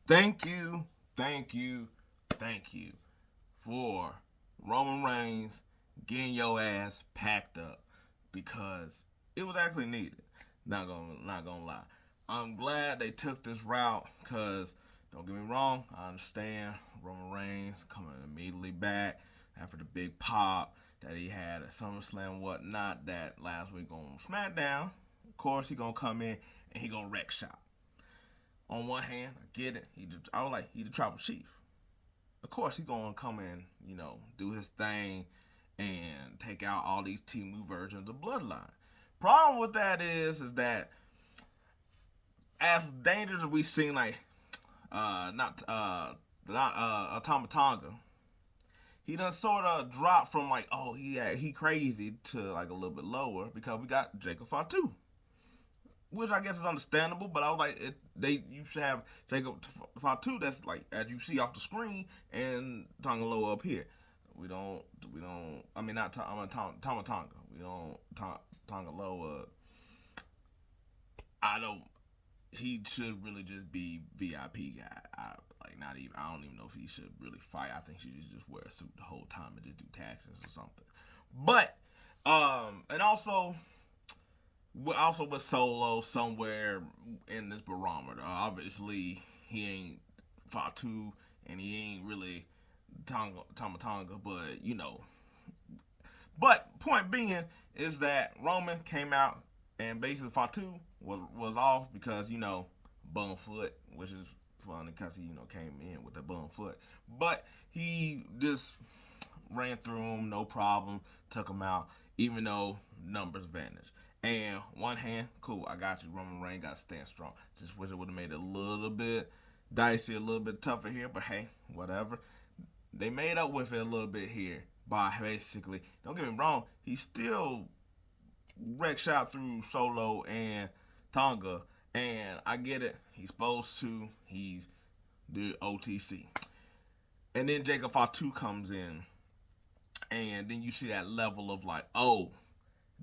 Thank you, thank you, thank you for Roman Reigns getting your ass packed up because it was actually needed. Not gonna lie. I'm glad they took this route because don't get me wrong, I understand Roman Reigns coming immediately back after the big pop that he had at SummerSlam and whatnot that last week on SmackDown. Of course, he gonna come in and he gonna wreck shop. On one hand, I get it. I was like, he the tribal chief. Of course, he gonna come in, do his thing and take out all these Timu versions of Bloodline. Problem with that is that as dangerous as we seen, like not Tama Tonga, he done sort of dropped from like, oh, he crazy to like a little bit lower because we got Jacob Fatu, which I guess is understandable. But I was like, you should have Jacob Fatu that's like as you see off the screen and Tonga Loa up here. We don't. I mean, not Tama Tonga. We don't Tonga Loa. I don't. He should really just be VIP guy. Like not even. I don't even know if he should really fight. I think he should just wear a suit the whole time and just do taxes or something. But and also with Solo somewhere in this barometer. Obviously, he ain't Fatu and he ain't really Tama Tonga, but But point being is that Roman came out and basically Fatu was off because bum foot, which is funny because he came in with a bum foot, but he just ran through him no problem, took him out, even though numbers vanished. And one hand, cool, I got you. Roman Reigns got to stand strong. Just wish it would have made it a little bit dicey, a little bit tougher here, but hey, whatever. They made up with it a little bit here by basically, don't get me wrong, he still wrecked shot through Solo and Tonga, and I get it. He's supposed to. He's the OTC, and then Jacob Fatu comes in, and then you see that level of like, oh,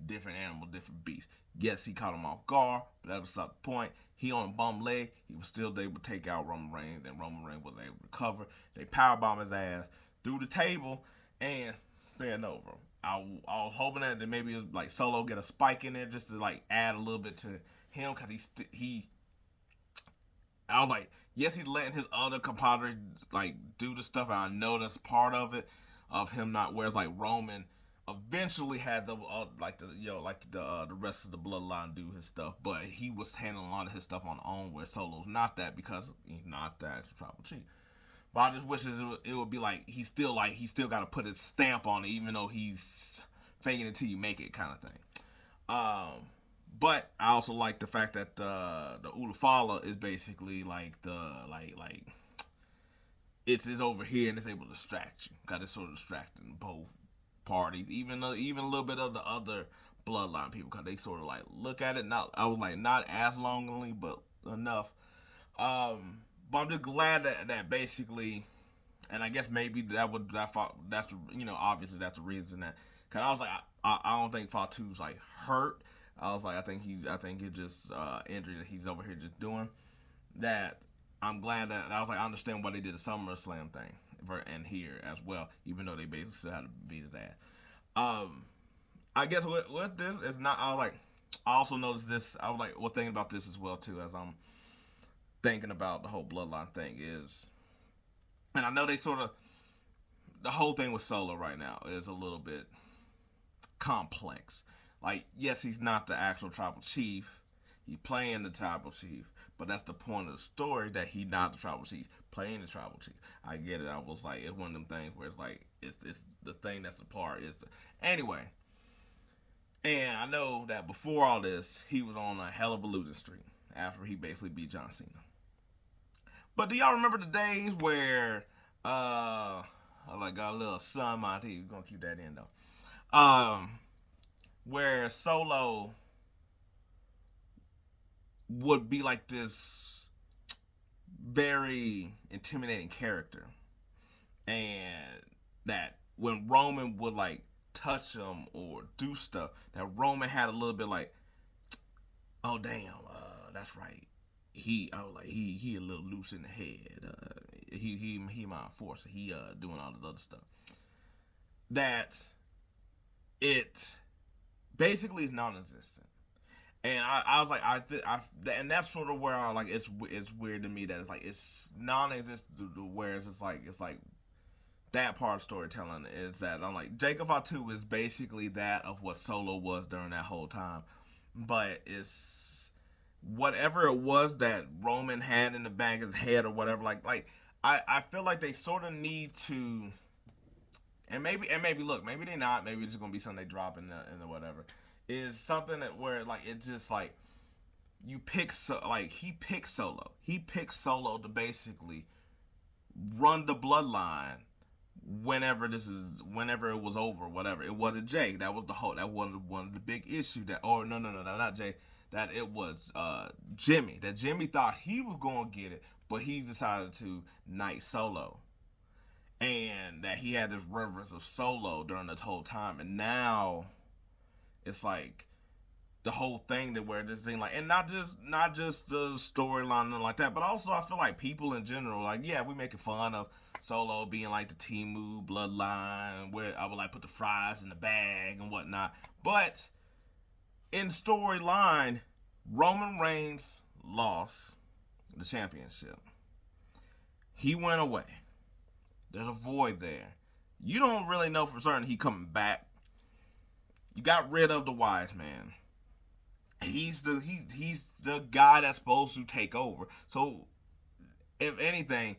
different animal, different beast. Yes, he caught him off guard, but that was not the point. He on a bum leg, he was still able to take out Roman Reigns, and Roman Reigns was able to recover. They powerbomb his ass through the table and stand over. I was hoping that maybe like Solo get a spike in there just to like add a little bit to him because he I was like, yes, he's letting his other compadres like do the stuff, and I know that's part of it, of him not. Whereas like Roman eventually had the rest of the bloodline do his stuff, but he was handling a lot of his stuff on his own. Where Solo's not that because he's not the actual tribal chief. But I just wish it would be like he still got to put his stamp on it, even though he's faking it till you make it kind of thing. Um, but I also like the fact that the Ulufala is basically like it's over here and it's able to distract you. Got it sort of distracting both parties, even a little bit of the other bloodline people, because they sort of like look at it. Not I was like not as longingly, but enough. But I'm just glad that basically, and I guess maybe that's obviously that's the reason that because I was like I don't think Fatu's like hurt. I was like I think it's just injury that he's over here just doing that. I'm glad that I was like I understand why they did a SummerSlam thing and here as well, even though they basically still had to beat his ass. Um, I guess with this, it's not. I was like, I also noticed this. I was like, well, thinking about this as well too, as I'm thinking about the whole bloodline thing is, and I know they sort of the whole thing with Solo right now is a little bit complex. Like, yes, he's not the actual tribal chief. He playing the tribal chief, but that's the point of the story that he not the tribal chief, playing the tribal chief. I get it. I was like, it's one of them things where it's like it's the thing that's the part. Anyway, and I know that before all this, he was on a hell of a losing streak after he basically beat John Cena. But do y'all remember the days where I like got a little sun my teeth. We're gonna keep that in though. Where Solo would be like this very intimidating character, and that when Roman would like touch him or do stuff, that Roman had a little bit like, oh damn, that's right. I was like, he a little loose in the head. He my enforcer. He doing all this other stuff. That it basically is non-existent. And I was like, and that's sort of where I like it's weird to me that it's like it's non-existent. Where it's like that part of storytelling is that I'm like Jacob Fatu is basically that of what Solo was during that whole time, but it's whatever it was that Roman had in the back of his head or whatever. I feel like they sort of need to, and maybe look, maybe they not, maybe it's gonna be something they drop in the whatever. Is something that where like it's just like he picked Solo. He picked Solo to basically run the bloodline whenever it was over, whatever. It wasn't Jay. That was the whole that was one of the big issue that no, not Jay. That it was Jimmy. That Jimmy thought he was gonna get it, but he decided to knight Solo. And that he had this reverence of Solo during this whole time. And now it's like the whole thing that where this thing like, and not just the storyline and like that, but also I feel like people in general, like, yeah, we making fun of Solo being like the Timu bloodline where I would like put the fries in the bag and whatnot, but in storyline, Roman Reigns lost the championship. He went away. There's a void there. You don't really know for certain he coming back. You got rid of the wise man. He's the guy that's supposed to take over. So, if anything,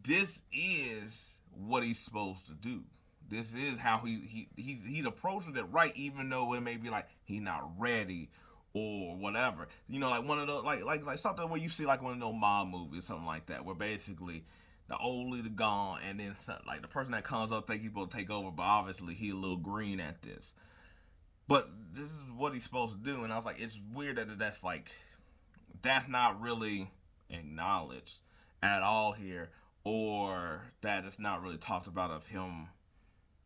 this is what he's supposed to do. This is how he's approaching it right, even though it may be like he's not ready or whatever. You know, like one of those like something where you see like one of those mob movies, something like that, where basically the old leader gone, and then like the person that comes up think he's supposed to take over, but obviously he a little green at this. But this is what he's supposed to do, and I was like, it's weird that that's not really acknowledged at all here, or that it's not really talked about of him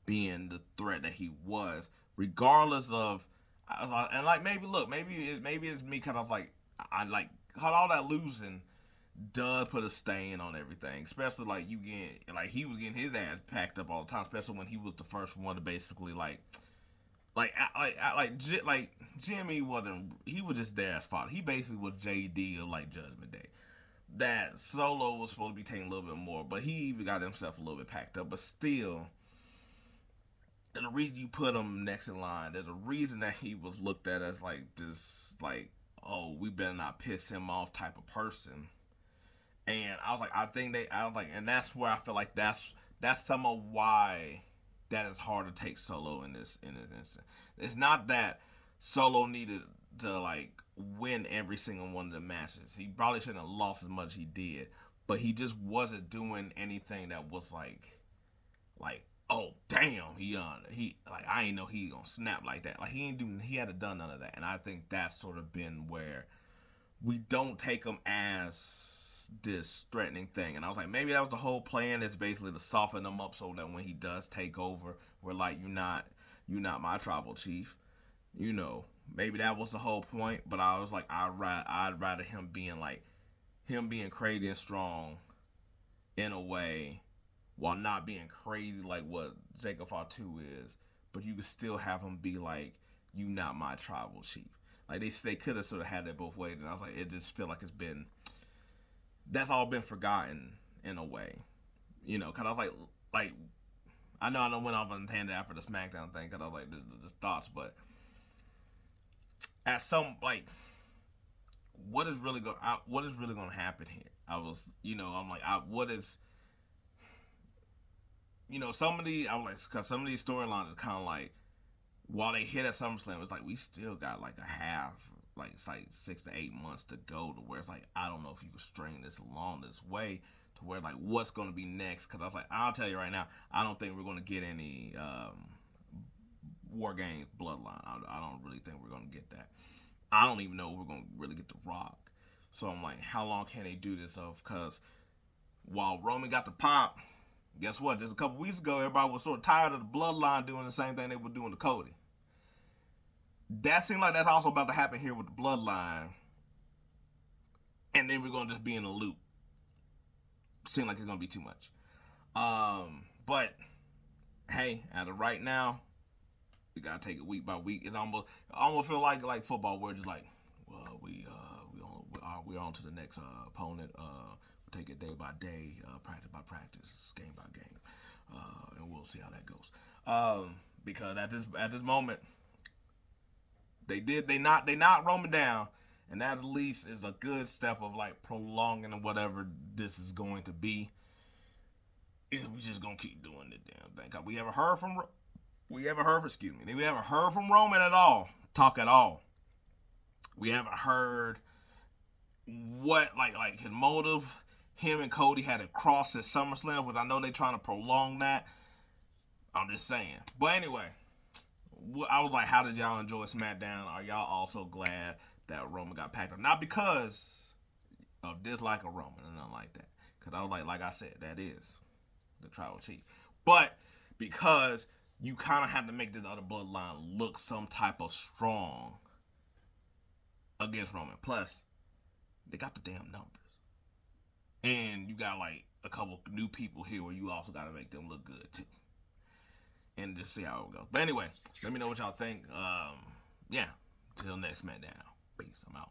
being the threat that he was, regardless of. And like maybe it's me kind of like I like all that losing does put a stain on everything, especially like you get like he was getting his ass packed up all the time, especially when he was the first one to basically like Jimmy wasn't. He was just there as father. He basically was JD of like Judgment Day. That Solo was supposed to be taking a little bit more, but he even got himself a little bit packed up. But still, there's a reason you put him next in line. There's a reason that he was looked at as like this, like, oh, we better not piss him off type of person. And I was like, and that's where I feel like that's some of why that is hard to take Solo in this instance. It's not that Solo needed to like win every single one of the matches. He probably shouldn't have lost as much as he did, but he just wasn't doing anything that was like oh damn he like I ain't know he gonna snap like that. Like he hadn't done none of that, and I think that's sort of been where we don't take him as this threatening thing. And I was like, maybe that was the whole plan, is basically to soften him up so that when he does take over, we're like, you're not my tribal chief. You know, maybe that was the whole point. But I was like, I'd rather him being crazy and strong in a way, while not being crazy like what Jacob Fatu is. But you could still have him be like, you not my tribal chief. Like they could have sort of had that both ways. And I was like, it just feel like that's all been forgotten in a way, you know. Cause I was like, I know I don't went off on a tangent after the SmackDown thing, cause I was like, the thoughts, but at some like, what is really going to happen here? I was, you know, I'm like, what is, you know, some of these storylines is kind of like, while they hit at SummerSlam, it's like we still got like a half. Like it's like 6 to 8 months to go, to where it's like I don't know if you could string this along this way to where like what's going to be next. Because I was like, I'll tell you right now, I don't think we're going to get any War Games Bloodline. I don't really think we're going to get that. I don't even know if we're going to really get The Rock. So I'm like, how long can they do this of? Because while Roman got the pop, guess what? Just a couple weeks ago, everybody was sort of tired of the Bloodline doing the same thing they were doing to Cody. That seems like that's also about to happen here with the Bloodline. and then we're gonna just be in a loop. Seem like it's gonna be too much. But hey, as of right now, you gotta take it week by week. It almost feel like football, where it's just like, well, we're on to the next opponent. We take it day by day, practice by practice, game by game, and we'll see how that goes. Because at this moment, they not Roman down, and that at least is a good step of like prolonging whatever this is going to be. We just gonna keep doing the damn thing. We haven't heard from Roman at all. Talk at all. We haven't heard what like his motive. Him and Cody had a cross at SummerSlam, but I know they're trying to prolong that. I'm just saying. But anyway, I was like, how did y'all enjoy SmackDown? Are y'all also glad that Roman got packed up? Not because of dislike of Roman and nothing like that. Because I was like I said, that is the tribal chief. But because you kind of have to make this other bloodline look some type of strong against Roman. Plus, they got the damn numbers. And you got like a couple new people here where you also got to make them look good too. And just see how it goes. But anyway, let me know what y'all think. Yeah, till next SmackDown. Peace. I'm out.